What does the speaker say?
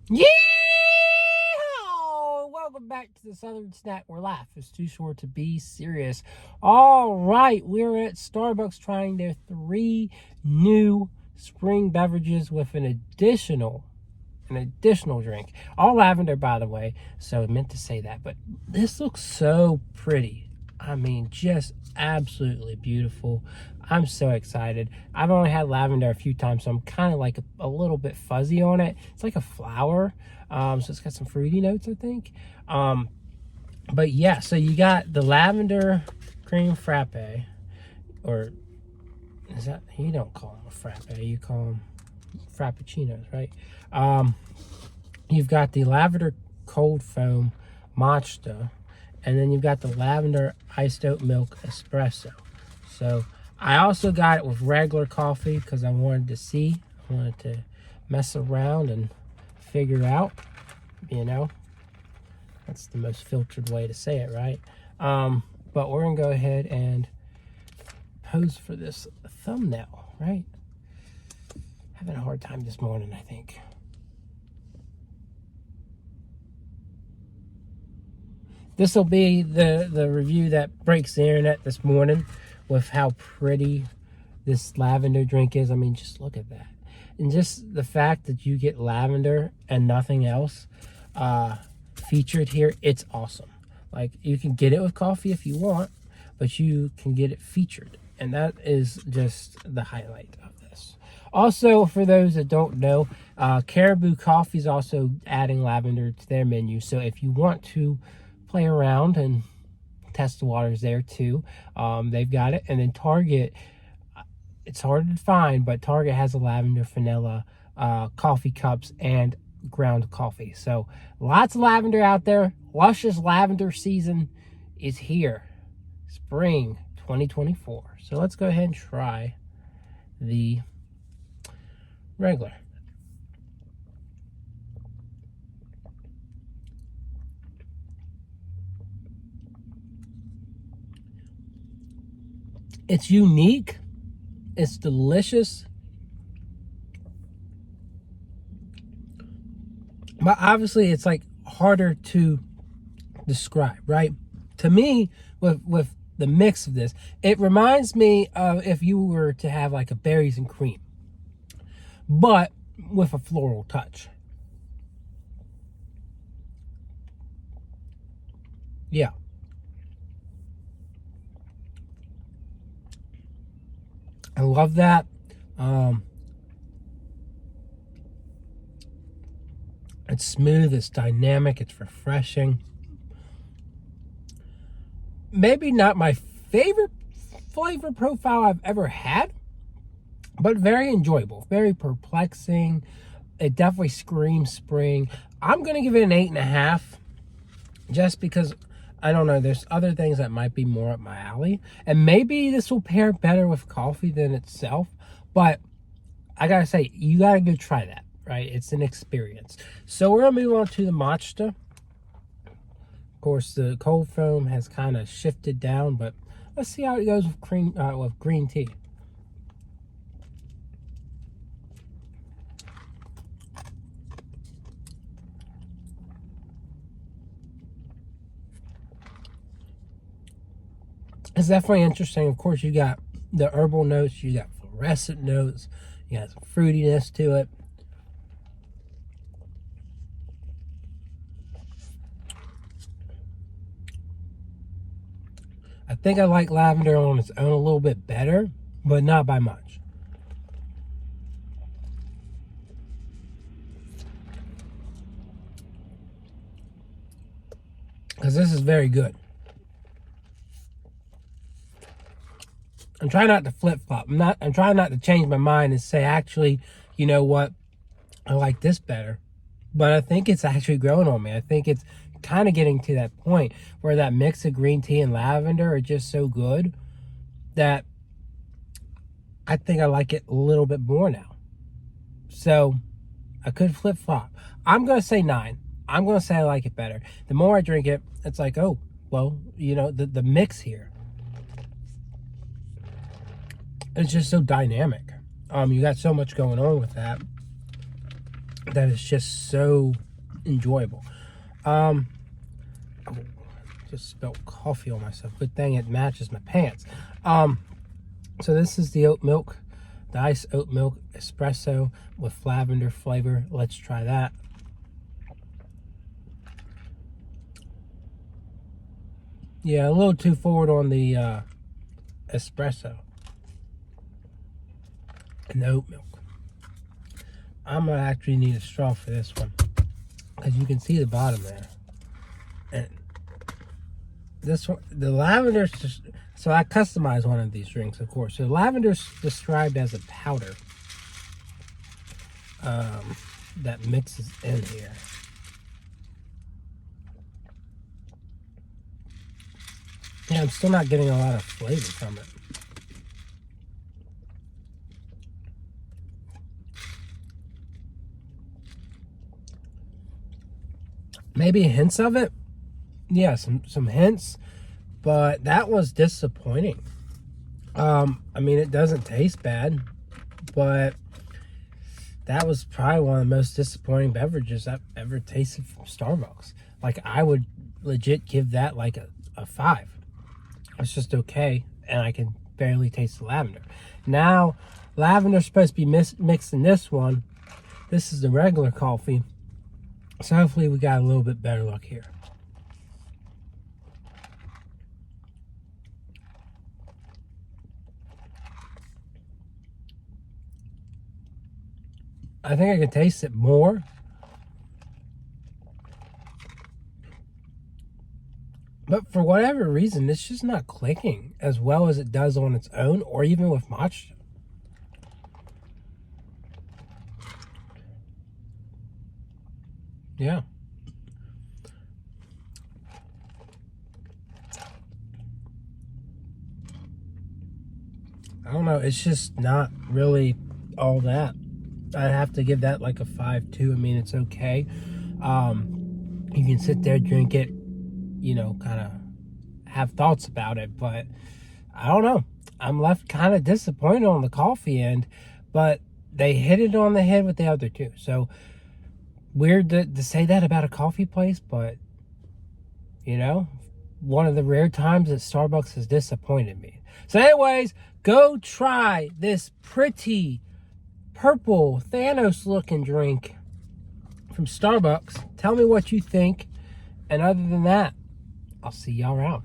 Yeah! Welcome back to the Southern Snack where life is too short to be serious. All right, we're at Starbucks trying their 3 new spring beverages with an additional drink. All lavender, by the way, so I meant to say that. But this looks so pretty. I mean, just absolutely beautiful. I'm so excited. I've only had lavender a few times, so I'm kind of like a little bit fuzzy on it. It's like a flower, so it's got some fruity notes, I think. But yeah, so you got the lavender cream frappe, or is that, you don't call them a frappe, you call them frappuccinos, right? You've got the lavender cold foam matcha, and then you've got the lavender iced oat milk espresso. So I also got it with regular coffee because I wanted to mess around and figure out, that's the most filtered way to say it, right? But we're gonna go ahead and pose for this thumbnail, right? Having a hard time this morning, I think. This will be the review that breaks the internet this morning with how pretty this lavender drink is. I mean, just look at that. And just the fact that you get lavender and nothing else featured here, it's awesome. Like, you can get it with coffee if you want, but you can get it featured. And that is just the highlight of this. Also, for those that don't know, Caribou Coffee is also adding lavender to their menu. So if you want to play around and test the waters there too, they've got it. And then Target, it's hard to find, but Target has a lavender vanilla coffee cups and ground coffee. So lots of lavender out there. Luscious lavender season is here, spring 2024. So let's go ahead and try the regular. It's unique. It's delicious. But obviously it's like harder to describe, right? To me, with the mix of this, it reminds me of if you were to have like a berries and cream, but with a floral touch. Yeah. I love that. It's smooth, it's dynamic, it's refreshing. Maybe not my favorite flavor profile I've ever had, but very enjoyable, very perplexing. It definitely screams spring. I'm going to give it an 8.5 just because, I don't know, there's other things that might be more up my alley. And maybe this will pair better with coffee than itself. But I got to say, you got to go try that, right? It's an experience. So we're going to move on to the matcha. Of course, the cold foam has kind of shifted down, but let's see how it goes with green tea. It's definitely interesting. Of course, you got the herbal notes, you got fluorescent notes, you got some fruitiness to it. I think I like lavender on its own a little bit better, but not by much. Because this is very good. I'm trying not to flip-flop. I'm trying not to change my mind and say, actually, you know what, I like this better. But I think it's actually growing on me. I think it's kind of getting to that point where that mix of green tea and lavender are just so good that I think I like it a little bit more now. So I could flip-flop. I'm going to say 9. I'm going to say I like it better. The more I drink it, it's like, oh, well, the mix here, it's just so dynamic. You got so much going on with that. that is just so enjoyable. Oh, just spilled coffee on myself. Good thing it matches my pants. So this is the oat milk, the iced oat milk espresso with lavender flavor. Let's try that. Yeah, a little too forward on the espresso and the oat milk. I'm gonna actually need a straw for this one, because you can see the bottom there. And this one, the lavender's just, so I customized one of these drinks, of course. So lavender's described as a powder that mixes in here. Yeah, I'm still not getting a lot of flavor from it. Maybe hints of it. Yeah, some hints, but that was disappointing. I mean, it doesn't taste bad, but that was probably one of the most disappointing beverages I've ever tasted from Starbucks. Like, I would legit give that like a 5. It's just okay, and I can barely taste the lavender. Now, lavender's supposed to be mixed in this one. This is the regular coffee. So hopefully we got a little bit better luck here. I think I can taste it more. But for whatever reason, it's just not clicking as well as it does on its own, or even with matcha. Yeah. I don't know. It's just not really all that. I'd have to give that like a 5 too. I mean, it's okay. You can sit there, drink it, you know, kind of have thoughts about it, but I don't know. I'm left kind of disappointed on the coffee end, but they hit it on the head with the other two. So weird to say that about a coffee place, but you know, one of the rare times that Starbucks has disappointed me. So anyways, go try this pretty purple Thanos looking drink from Starbucks. Tell me what you think. And other than that, I'll see y'all around.